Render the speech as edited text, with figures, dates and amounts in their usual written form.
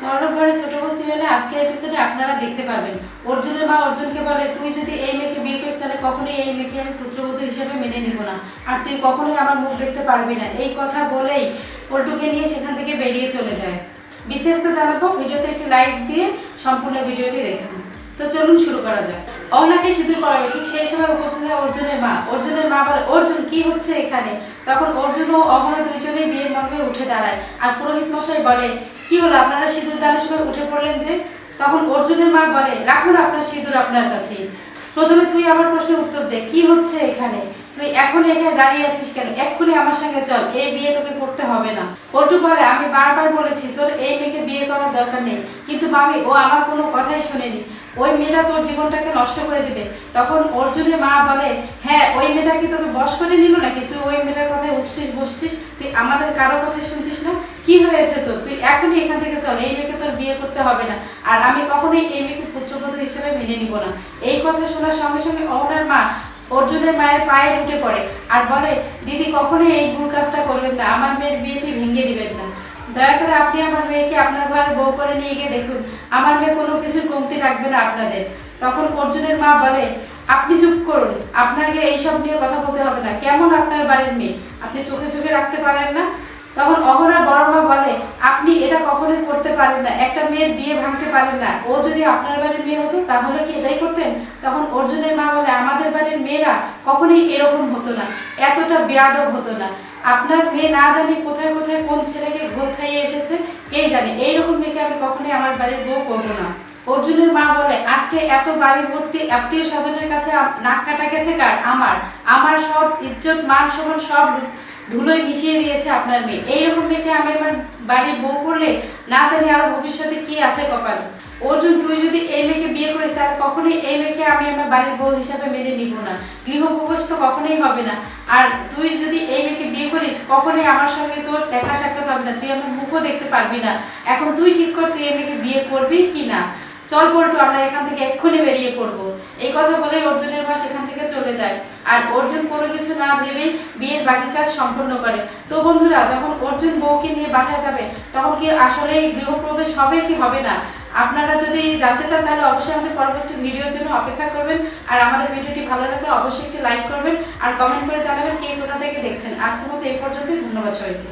বড় ঘরে ছোট বউ সিরিয়ালে আজকের এপিসোডে আপনারা দেখতে পারবেন অর্জুনের মা অর্জুনকে বলে, তুই যদি এই মেয়েকে বিয়ে করিস তাহলে কখনোই এই মেয়েকে আমি পুত্রবধূ হিসেবে মেনে নিব না, আর তুই কখনোই আমার মুখ দেখতে পারবি না। এই কথা বলেই পল্টুকে নিয়ে সেখান থেকে বেরিয়ে চলে যায়। বিস্তারিত জানাবো, ভিডিওতে একটি লাইক দিয়ে সম্পূর্ণ ভিডিওটি দেখুন। তো চলুন শুরু করা যাক। অহনাকে সিঁদুর পরাবে, ঠিক সেই সময় উপস্থিত হয় অর্জুনের মা। অর্জুনের মা বলে, অর্জুন কি হচ্ছে এখানে? তখন অর্জুন ও অহনা দুইজনেই বিয়ের মণ্ডপে উঠে দাঁড়ায়, আর পুরোহিত মশাই বলে, কি হলো আপনারা সিঁদুর দানের সময় উঠে পড়লেন যে? তখন অর্জুনের মা বলে, রাখুন আপনার সিঁদুর আপনার কাছেই। প্রথমে তুই আমার প্রশ্নের উত্তর দে, কি হচ্ছে এখানে? তুই এখন এখানে দাঁড়িয়ে আছিস কেন? এক্ষুনি আমার সঙ্গে চল, এই বিয়ে তোকে করতে হবে না। পল্টু বলে, আমি বারবার বলেছি তোর এই মেয়েকে বিয়ে করার দরকার নেই, কিন্তু মামি ও আমার কোনো কথাই শোনেনি। ওই মেয়েটা তোর জীবনটাকে নষ্ট করে দিবে। তখন অর্জুনের মা বলে, হ্যাঁ ওই মেয়েটা কি তোকে বশ করে নিল নাকি? তুই ওই মেয়েটার কথায় উঠছিস বসছিস, তুই আমাদের কারো কথাই শুনছিস না? কি হয়েছে তোর? তুই এখনই এখান থেকে চল, এই মেয়েকে তোর বিয়ে করতে হবে না, আর আমি কখনোই এই মেয়েকে পুত্রবধূ হিসেবে মেনে নিব না। এই কথা শোনার সঙ্গে সঙ্গে অহনার মা অর্জুনের মায়ের পায়ে উঠে পড়ে আর বলে, দিদি কখনোই এই ভুল কাজটা করবেন না, আমার মেয়ের বিয়েটি ভেঙে দিবেন না। দয়া করে আপনি আমার মেয়েকে আপনার ঘরে বউ করে নিয়ে গিয়ে দেখুন, আমার মেয়ে কোনো কিছুর কমতি রাখবে না আপনাদের। তখন অর্জুনের মা বলে, আপনি চুপ করুন, আপনাকে এইসব নিয়ে কথা বলতে হবে না। কেমন আপনার বাড়ির মেয়ে, আপনি চোখে চোখে রাখতে পারেন না? তখন অহনার বড় মা বলে, আপনি এটা কখনোই করতে পারেন না, একটা মেয়ের বিয়ে ভাঙতে পারেন না। ও যদি আপনার বাড়ির মেয়ে হতো তাহলে কি এটাই করতেন? তখন অর্জুনের মা বলে, আমাদের বাড়ির মেয়েরা কখনোই এরকম হতো না, এতটা বেয়াদব হতো না। আপনার মেয়ে না জানি কোথায় কোথায় কোন ছেলেকে ঘোল খাইয়ে এসেছে, কে জানে। এইরকম মেয়েকে আমি কখনোই আমার বাড়ির বউ করবো না। অর্জুনের মা বলে, আজকে এত বাড়ি ভর্তি আত্মীয় স্বজনের কাছে নাক কাটা গেছে কার? আমার। আমার সব ইজ্জত মান সম্মান সব ধুলোয় মিশিয়ে দিয়েছে আপনার মেয়ে। এইরকম মেয়েকে আমি আমার বাড়ির বউ করলে না জানি আরো ভবিষ্যতে কি আছে কপালে। অর্জুন, তুই যদি এই মেয়েকে বিয়ে করিস তাহলে কখনোই এই মেয়েকে আমি আমার বাড়ির বউ হিসাবে মেনে নিব না, গৃহপ্রবেশ তো কখনোই হবে না। আর তুই যদি এই মেয়েকে বিয়ে করিস কখনোই আমার সঙ্গে তোর দেখা সাক্ষাৎ হবে না, তুই আমার মুখও দেখতে পারবি না। এখন তুই ঠিক কর, তুই এই মেয়েকে বিয়ে করবি কি না। চল পল্টু, আমরা এখান থেকে এক্ষুনি বেরিয়ে পড়বো। এই কথা বলে অর্জুনের মা সেখান থেকে চলে যায়, আর অর্জুন কোনো কিছু না ভেবেই বিয়ের বাকি কাজ সম্পন্ন করে। তো বন্ধুরা, যখন অর্জুন বউকে নিয়ে বাসায় যাবে তখন কি আসলে গৃহপ্রবেশ হবে কি হবে না? আপনারা যদি জানতে চান তাহলে অবশ্যই আমাদের পরবর্তী ভিডিওর জন্য অপেক্ষা করবেন। আর আমাদের ভিডিওটি ভালো লাগলে অবশ্যই একটি লাইক করবেন আর কমেন্ট করে জানাবেন কে কোথা থেকে দেখছেন। আজকের মতো এই পর্যন্তই, ধন্যবাদ সবাইকে।